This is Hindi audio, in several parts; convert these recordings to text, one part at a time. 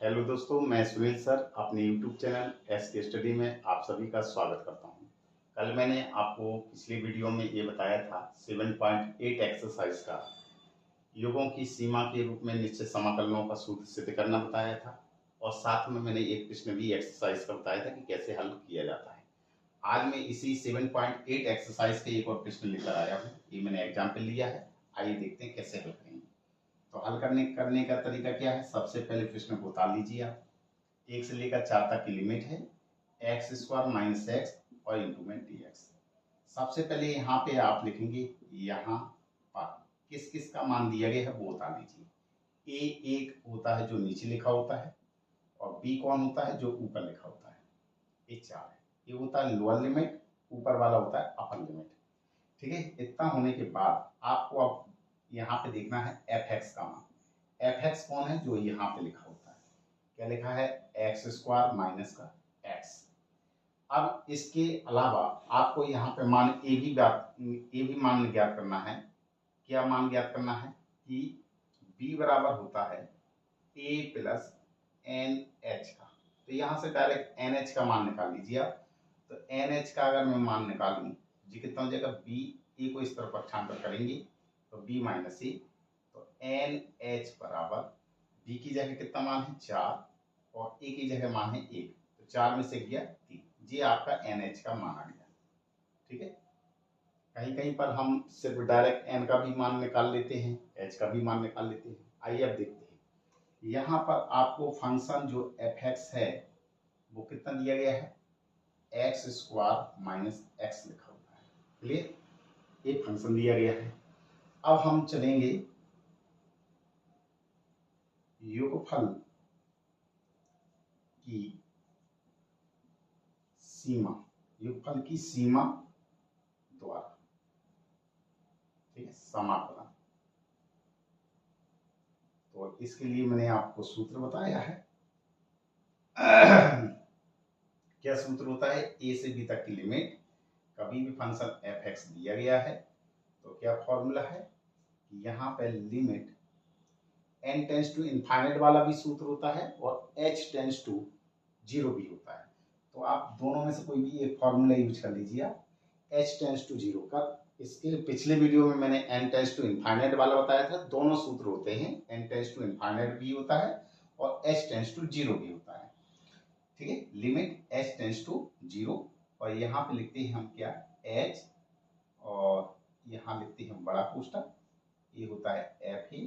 हेलो दोस्तों, मैं सुनील सर अपने YouTube चैनल एस के स्टडी में आप सभी का स्वागत करता हूं। कल मैंने आपको पिछली वीडियो में ये बताया था 7.8 एक्सरसाइज का योगों की सीमा के रूप में निश्चित समाकलनों का सूत्र सिद्ध करना बताया था और साथ में मैंने एक प्रश्न भी एक्सरसाइज का बताया था कि कैसे हल किया जाता है। आज मैं इसी 7.8 एक्सरसाइज के एक और प्रश्न लेकर आया हूँ। ये मैंने एग्जाम्पल लिया है, आइए देखते हैं कैसे हल करेंगे। तो हल करने का तरीका क्या है। सबसे पहले प्रश्न को उतार लीजिए आप। 1 से लेकर 4 तक की लिमिट है एक्स स्क्वायर माइनस एक्स और इंटू में डी एक्स। सबसे पहले यहाँ पे आप लिखेंगे यहाँ पर किस किस का मान दिया गया है वो बता दीजिए। ए एक होता है जो नीचे लिखा होता है और बी कौन होता है जो ऊपर लिखा होता है। ये 4 है। ये होता है लोअर लिमिट, ऊपर वाला होता है अपर लिमिट। ठीक है, इतना होने के बाद आपको अब यहाँ पे देखना है एफ एक्स का मान। एफ एक्स कौन है जो यहाँ पे लिखा होता है। क्या लिखा है, एक्स स्क्वायर माइनस का एक्स। अब इसके अलावा आपको यहाँ पे मान ए भी मान ज्ञात करना है। क्या मान ज्ञात करना है कि b बराबर होता है a प्लस एन एच का। तो यहाँ से डायरेक्ट एन एच का मान निकाल लीजिए आप। तो एन एच का अगर मैं मान निकालूं जी कितना हो जाएगा, b ए को इस तरफ पक्षांतर करेंगे तो b माइनस ए। तो एन एच बराबर b की जगह कितना मान है 4 और a की जगह मान है 1। तो 4 में से गया 3। ये आपका एन एच का मान आ गया। ठीक है, कहीं कहीं पर हम सिर्फ डायरेक्ट एन का भी मान निकाल लेते हैं, एच का भी मान निकाल लेते हैं। आइए अब देखते हैं। यहाँ पर आपको फंक्शन जो एफ एक्स है वो कितना दिया गया है, एक्स स्क्वायर माइनस एक्स लिखा हुआ है। क्लियर, ये फंक्शन दिया गया है। अब हम चलेंगे योगफल की सीमा, योगफल की सीमा द्वारा। ठीक है, समाकलन। तो इसके लिए मैंने आपको सूत्र बताया है। क्या सूत्र होता है, ए से बी तक की लिमिट, कभी भी फंक्शन एफ एक्स दिया गया है तो क्या फॉर्मूला है कि यहाँ पे limit n tends to infinite वाला भी सूत्र होता है और h टेंस टू 0 भी होता है। तो आप दोनों में से कोई भी एक फॉर्मूला यूज कर लीजिए आप। h टेंस टू 0 का, इसके पिछले वीडियो में मैंने n टेंस टू इनफाइनाइट वाला बताया था। दोनों सूत्र होते हैं, n टेंस टू इनफाइनाइट भी होता है और h टेंस टू 0 भी होता है। ठीक है, लिमिट h टेंस टू 0 और यहाँ पे लिखते हैं हम क्या, h और यहाँ लिखते हैं बड़ा कोष्ठक, ये होता है F A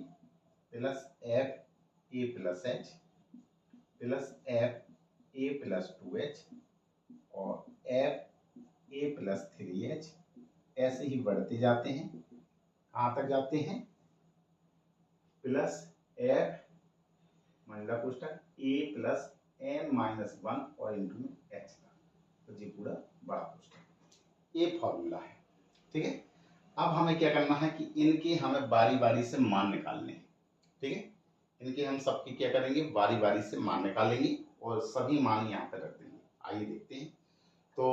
plus F A plus H plus F A plus 2h और एफ ए प्लस 3h। ऐसे ही बढ़ते जाते हैं, कहाँ तक जाते हैं, प्लस एफ मंडला कोष्ठक ए प्लस एन माइनस 1 और इंटू में एच का। तो ये पूरा बड़ा कोष्ठक, ये फॉर्मूला है। ठीक है, अब हमें क्या करना है कि इनके हमें बारी बारी से मान निकालने हैं। ठीक है, इनके हम सबके क्या करेंगे, बारी बारी से मान निकालेंगे और सभी मान यहाँ पे रख देंगे। आइए देखते हैं। तो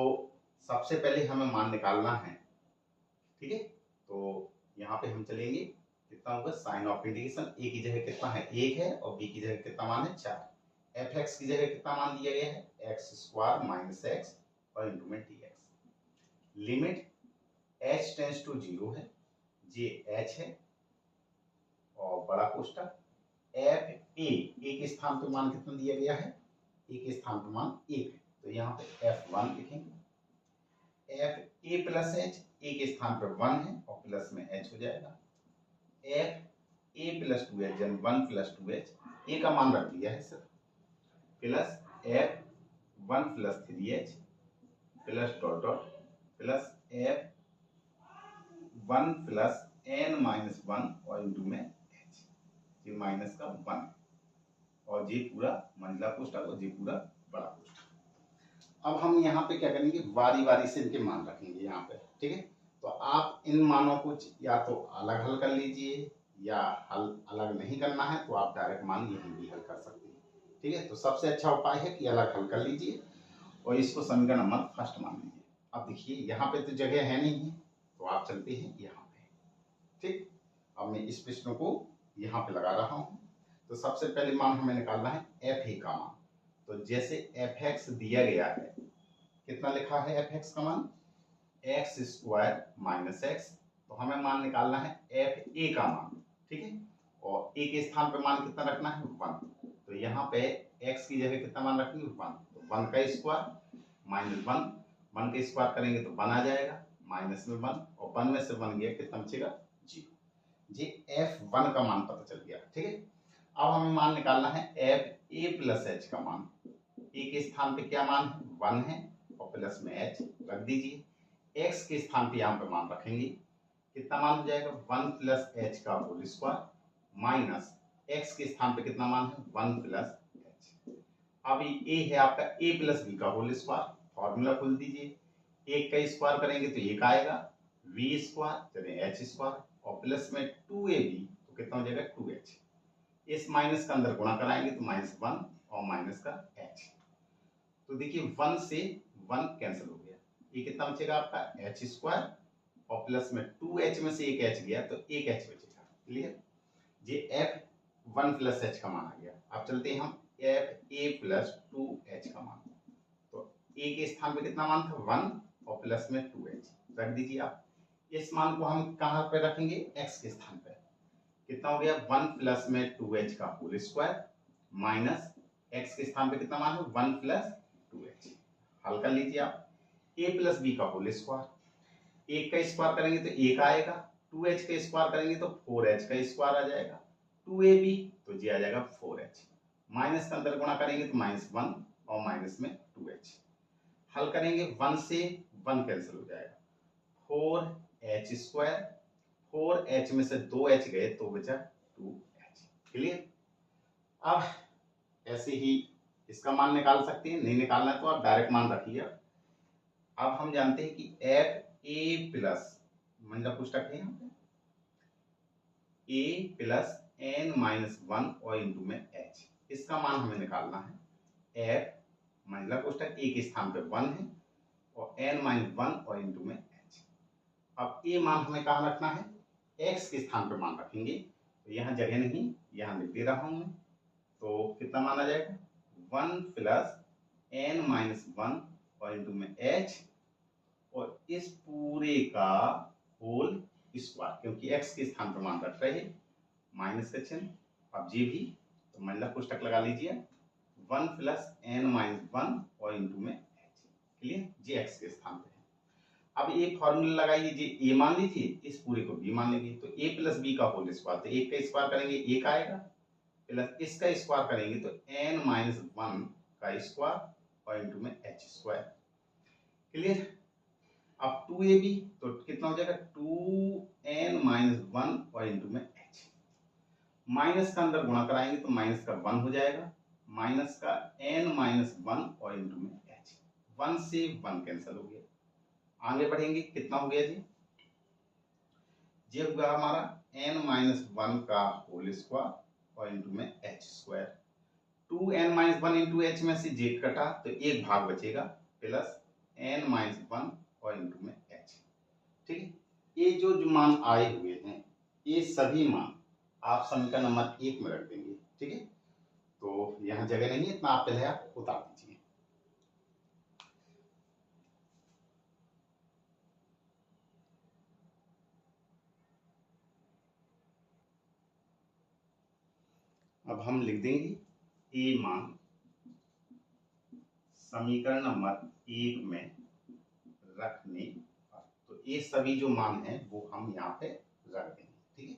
सबसे पहले हमें मान निकालना है। ठीक है, तो यहाँ पे हम चलेंगे, कितना होगा, साइन ऑफ इंटीग्रेशन। ए की जगह कितना है 1 है और बी की जगह कितना मान है 4। एफ एक्स की जगह कितना मान दिया गया है, एक्स स्क्वायर माइनस एक्स और इंटू में d x. Limit h tends to 0 है, ये h है और बड़ा कोष्ठक एफ ए के स्थान पे मान कितना दिया गया है, ए के स्थान पे मान 1 है। तो यहाँ पे f1 लिखेंगे। एफ ए प्लस एच, ए के स्थान पर 1 है और प्लस में h हो जाएगा। एफ ए प्लस 2h जब 1 प्लस 2h, ए का मान रख दिया है sir, plus f 1 plus 3h plus dot dot plus f 1 plus n minus 1 और इंटू में h। ये माइनस का 1 और ये पूरा मंडला कोष्ठक और ये पूरा बड़ा कोष्ठक। अब हम यहाँ पे क्या करेंगे, बारी बारी से इनके मान रखेंगे यहाँ पे। ठीक है, तो आप इन मानों को या तो अलग हल कर लीजिए या हल अलग नहीं करना है तो आप डायरेक्ट मान यहीं भी हल कर सकते हैं। ठीक है, तो सबसे अच्छा उपाय है कि अलग हल कर लीजिए और इसको समीकरण नंबर फर्स्ट मान लीजिए। अब देखिए यहाँ पे तो जगह है नहीं है तो आप चलते हैं यहाँ पे। ठीक, अब मैं इस प्रश्न को यहाँ पे लगा रहा हूँ। तो तो सबसे पहले मान हमें निकालना है एफ ए का मान। तो जैसे एफ एक्स दिया गया है, कितना लिखा है एफ एक्स का मान, एक्स स्क्वायर माइनस एक्स, तो हमें मान निकालना है एफ ए का मान, ठीक है। और ए के स्थान पे मान कितना रखना है, 1। तो यहाँ पे x की जगह कितना मान रखेंगे, 1। तो 1 का स्क्वायर माइनस 1, 1 का स्क्वायर करेंगे तो 1 आ जाएगा, माइनस में 1, और 1 में से 1 गया, कितना बचेगा, 0। जी f1 का मान पता चल गया, ठीक है। अब हमें मान निकालना है एफ ए प्लस एच का मान। ए के स्थान पे क्या मान है, 1 है, और प्लस में h रख दीजिए। x के स्थान पे यहाँ पे मान रखेंगे, कितना मान हो जाएगा, 1 प्लस एच का होल स्क्वायर माइनस x के स्थान पे कितना मान है, 1 प्लस एच। अब ये है आपका a प्लस बी का होल स्क्वायर, फॉर्मूला खोल दीजिए। एक का स्क्वायर करेंगे तो एक आएगा, v स्क्वायर चलिए एच स्क्वायर, और प्लस में 2ab तो कितना हो जाएगा, 2h। इस माइनस का अंदर गुणा कराएंगे तो -1 और माइनस का h। तो देखिए 1 से 1 कैंसिल हो गया, ये कितना बचेगा आपका h स्क्वायर, और प्लस में 2h में से एक h गया तो एक h बचेगा। क्लियर, ये f1 प्लस h का मान आ गया। अब चलते हैं हम fa प्लस 2h का मान। तो a के स्थान पे कितना मान था, 1, और प्लस में 2h रख दीजिए आप। इस मान को हम कहाँ पे रखेंगे, x के स्थान पे। कितना हो गया, 1 प्लस में 2h का होल स्क्वायर माइनस x के स्थान पे कितना मान है, 1 प्लस 2h। हल कर लीजिए आप। a प्लस बी का होल स्क्वायर, एक का स्क्वायर करेंगे तो एक आएगा, 2h का स्क्वायर करेंगे तो 4h का स्क्वायर आ जाएगा, 2ab तो जी आ जाएगा 4h। माइनस का अंदर गुणा करेंगे तो -1 और माइनस में 2h। हल करेंगे 1 से 1 कैंसिल हो जाएगा, 4h स्क्वायर, 4h में से 2h गए तो बचा 2h। क्लियर, अब ऐसे ही इसका मान निकाल सकते हैं, नहीं निकालना तो आप डायरेक्ट मान रखिए। अब हम जानते हैं कि एफ ए प्लस मतलब पुस्तक है यहाँ पे ए प्लस एन माइनस 1 और इंटू में एच, इसका मान हमें निकालना है। एफ मतलब पुस्तक ए के स्थान पे 1 है और एन माइनस 1 और इंटू में एच। अब ए मान हमें कहाँ रखना है, एक्स के स्थान पे मान रखेंगे, तो यहाँ जगह नहीं, यहाँ लिख दे रहा हूँ मैं। तो कितना मान आ जाएगा, 1 प्लस एन माइनस 1 और इंटू में एच, और इस पूरे का होल स्क्वायर, क्योंकि x के स्थान पर मान रख रहे हैं, माइनस का चिन्ह। अब ये भी तो मतलब पुस्तक लगा लीजिए, 1 प्लस एन माइनस 1 और इंटू में h। क्लियर, जी x के स्थान पे है। अब एक फॉर्मूला लगाइए, जी a मान लीजिए, इस पूरे को b मान लेंगे, तो a प्लस b का होल स्क्वायर, तो एक का स्क्वायर करेंगे एक आएगा, प्लस इसका स्क्वायर करेंगे तो n माइनस 1 का स्क्वायर और इंटू में h स्क्वायर। क्लियर, अब 2ab तो कितना हो जाएगा, 2n माइनस 1 और इंटू में h। माइनस का अंदर गुणा कराएंगे तो माइनस का 1 हो जाएगा, माइनस का n माइनस 1 और इंटू में h। 1 से 1 कैंसिल हो गया। आगे बढ़ेंगे, कितना हो गया जी, ये हुआ हमारा n माइनस 1 का होल स्क्वायर और इंटू में h square. 2n minus 1 into h में से j कटा तो एक भाग बचेगा, प्लस n माइनस 1 और इंटू में h। ठीक है, ये जो मान आए हुए हैं, ये सभी मान आप समीकरण नंबर 1 में रख देंगे। ठीक है, तो यहाँ जगह नहीं है, इतना आप पहले आप उतार दीजिए। अब हम लिख देंगे ए मान समीकरण नंबर 1 में रखने पर, तो ये सभी जो मान है वो हम यहाँ पे रख देंगे। ठीक है,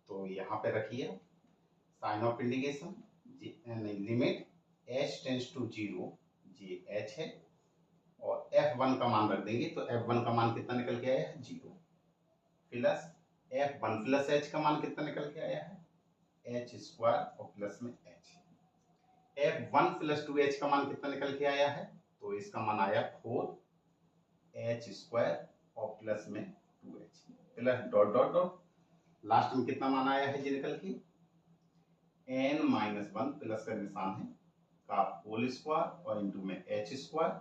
तो यहाँ पे रखिए sign of indication, limit h tends to 0, g h है, और f1 का मान रख देंगे, तो f1 का मान कितना निकल के आया है, 0, प्लस f1 प्लस h का मान कितना निकल के आया है, h स्क्वायर और प्लस में h। f1 प्लस 2h का मान कितना निकल के आया है, तो इसका मान आया 4h स्क्वायर और प्लस में 2h, plus dot dot dot, last में कितना मान आया है जी निकल के, n माइनस 1 प्लस का निशान है का होल स्क्वायर और इंटू में h स्क्वायर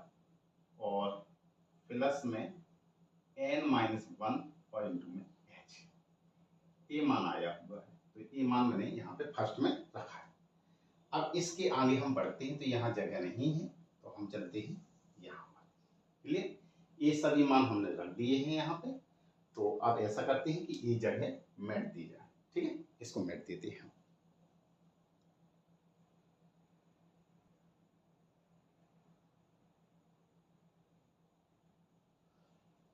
और प्लस में n माइनस 1 और इंटू में h। ये मान आया हुआ है। तो ये मान मैंने यहाँ पे फर्स्ट में रखा है। अब इसके आगे हम बढ़ते हैं तो यहाँ जगह नहीं है, तो हम चलते हैं यहाँ पर। क्लियर? ये सभी मान हमने रख दिए हैं यहाँ पे। तो अब ऐसा करते हैं कि ये जगह मेट दी जाए। ठीक है, इसको मेट देते हैं।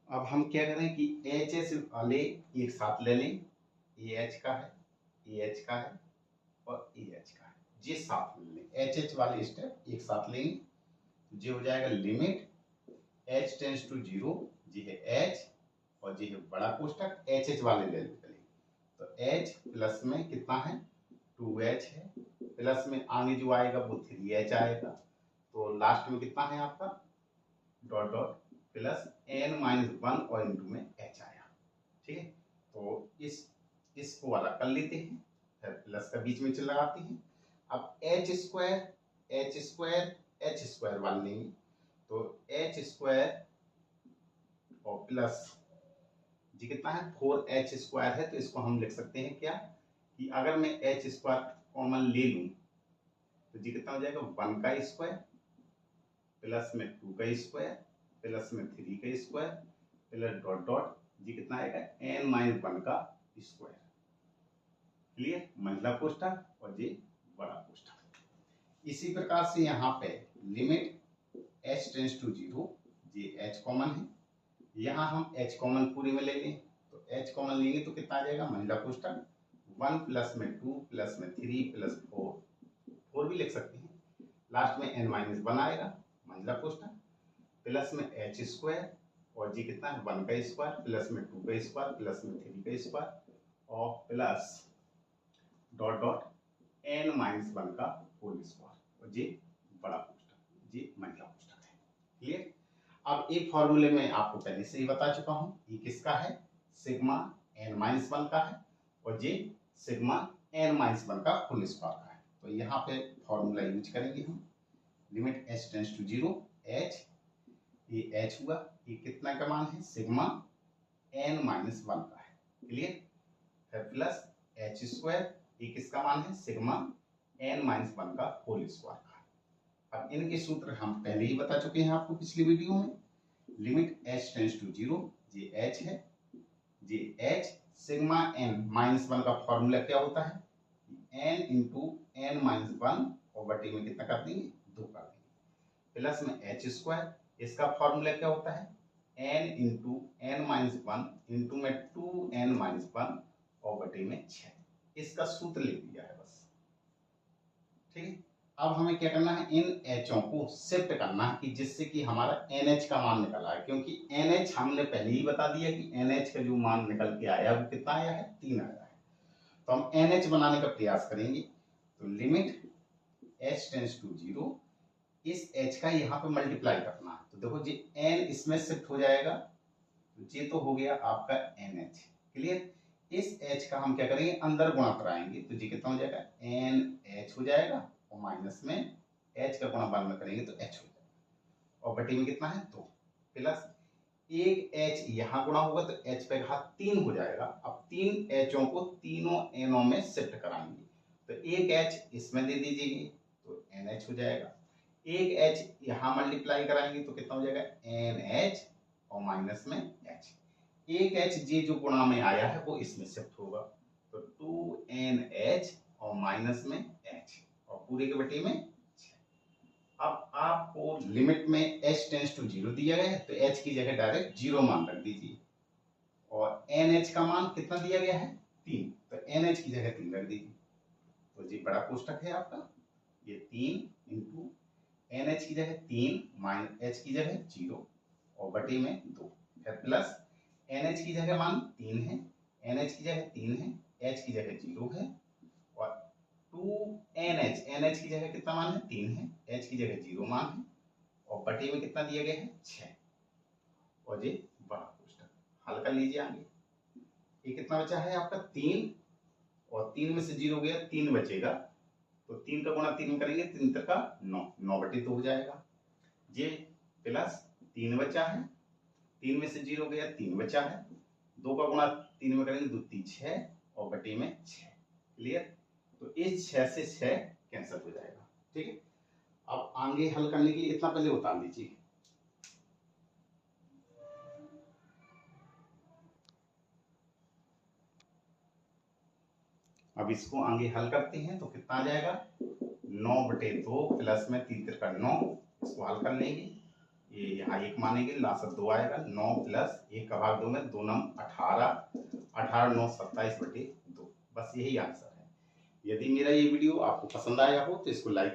अब हम क्या करें कि एच एच वाले एक साथ ले लें। ये एच का है, ये एच का है और ये एच का है, ये साथ ले लें। एच एच वाले स्टेप एक साथ लेंगे तो ये हो जाएगा limit H tends to zero, जी है एच और जी है बड़ा कोष्टक एच एच वाले ले लेंगे। तो एच प्लस में कितना है 2h है, प्लस में आगे जो आएगा वो 3h आएगा। तो लास्ट में कितना है आपका डॉट डॉट प्लस n-1 और इनटू में h आया। ठीक है, तो इसको अलग कर लेते हैं, फिर प्लस का बीच में लगाते हैं। अब h स्क्वायर वन लेंगे तो h स्क्वायर और प्लस जी कितना है 4h स्क्वायर है। तो इसको हम लिख सकते हैं क्या कि अगर मैं h स्क्वायर कॉमन ले लूं तो जी कितना हो जाएगा 1 का स्क्वायर प्लस में 2 का स्क्वायर प्लस में 3 का square plus dot dot G कितना आएगा n-1 का स्क्वायर। क्लियर? महिला कोष्ठक और जी बड़ा कोष्ठक। इसी प्रकार से यहाँ पे limit h tends to zero, g h common है, यहाँ हम h कॉमन पूरे में ले लें तो h कॉमन लेंगे तो कितना आ जाएगा महिला कोष्ठक 1 प्लस में 2 प्लस में 3 प्लस 4 भी लिख सकते हैं, लास्ट में n-1 आएगा महिला कोष्ठक प्लस में h स्क्वायर और जी कितना है 1 का स्क्वायर प्लस में 2 का स्क्वायर प्लस में 3 का स्क्वायर और प्लस डॉट डॉट n-1 का होल स्क्वायर और जी बड़ा कोष्ठक, जी महिला कोष्ठक है। क्लियर? अब एक फॉर्मूले में आपको पहले से ही बता चुका हूं, ये किसका है सिग्मा n-1 का है और ये सिग्मा n-1 का होल स्क्वायर का है। तो यहाँ पे फॉर्मूला यूज करेंगे हम, limit h tends to zero, h ये h हुआ, ये कितना का मान है सिग्मा n-1 का है। क्लियर? फिर प्लस h स्क्वायर, ये किसका मान है सिग्मा n-1 का होल स्क्वायर का है। अब इनके सूत्र हम पहले ही बता चुके हैं आपको पिछली वीडियो में, limit h tends to zero, ये h है, ये h सिग्मा n-1 का फॉर्मूला क्या होता है n इंटू n-1 और बटे में कितना कर देंगे 2 कर देंगे, प्लस में h स्क्वायर, इसका फॉर्मूला क्या होता है n इंटू n-1 इंटू में 2n-1 और बटे में 6, इसका सूत्र लिख दिया है बस। ठीक है, अब हमें क्या करना है इन एचओ को शिफ्ट करना है कि जिससे कि हमारा NH का मान निकल आए, क्योंकि NH हमने पहले ही बता दिया कि NH का जो मान निकल के आया वो कितना आया है 3 आया है। तो हम NH बनाने का प्रयास करेंगे। तो limit h tends to zero, इस h का यहाँ पे मल्टीप्लाई करना है। तो देखो जी n इसमें शिफ्ट हो जाएगा, तो ये तो हो गया आपका NH। क्लियर? इस h का हम क्या करेंगे अंदर गुणा कराएंगे तो जी कितना हो जाएगा NH हो जाएगा और माइनस में h का गुणा बाद में करेंगे तो h हो जाएगा और बटे में कितना है 2, प्लस एक h यहाँ गुणा होगा तो h पे घात 3 हो जाएगा। अब 3 hओं को तीनों nओं में शिफ्ट कराएंगे तो एक h इसमें दे दीजिए तो NH हो जाएगा, एक h यहाँ मल्टीप्लाई कराएंगे तो कितना हो जाएगा NH और माइनस में h, एक h जी जो गुणा में आया है वो इसमें शिफ्ट होगा तो 2NH और माइनस में h और पूरे के बटे में 6। अब आपको लिमिट में h टेंस टू जीरो दिया गया है तो h की जगह डायरेक्ट 0 मान रख दीजिए और NH का मान कितना दिया गया है 3, तो NH की जगह 3 रख दीजिए। तो जी बड़ा कोष्ठक है आपका, ये 3 इंटू NH की जगह 3 माइनस h की जगह 0 और बटे में 2, फिर प्लस NH की जगह मान 3 है, NH की जगह 3 है, H की जगह 0 है और 2NH, NH की जगह कितना मान है 3 है, H की जगह 0 मान है और बटे में कितना दिया गया है 6 और ये बड़ा कोष्ठक। हल कर लीजिए आगे, ये कितना बचा है आपका 3 और 3 में से 0 गया 3 बचेगा तो 3 का गुणा 3 में करेंगे 3 तक का 9, 9 बटे 2 हो जाएगा, ये प्लस 3 बचा है, 3 में से 0 गया 3 बचा है, 2 का गुणा 3 में करेंगे 2 3 6 और बटे में 6, क्लियर। तो इस 6 से 6 कैंसिल हो जाएगा। ठीक है, अब आगे हल करने के लिए इतना पहले बता दीजिए। अब इसको आगे हल करते हैं तो कितना आ जाएगा, 9/2 प्लस में 3 तिरका 9, इसको हल कर लेंगे, ये यहाँ 1 मानेंगे, लास्ट 2 आएगा, 9 प्लस 1 का भाग 2 में 2 9 18, 18 9 27/2, बस यही आंसर है। यदि मेरा ये वीडियो आपको पसंद आया हो तो इसको लाइक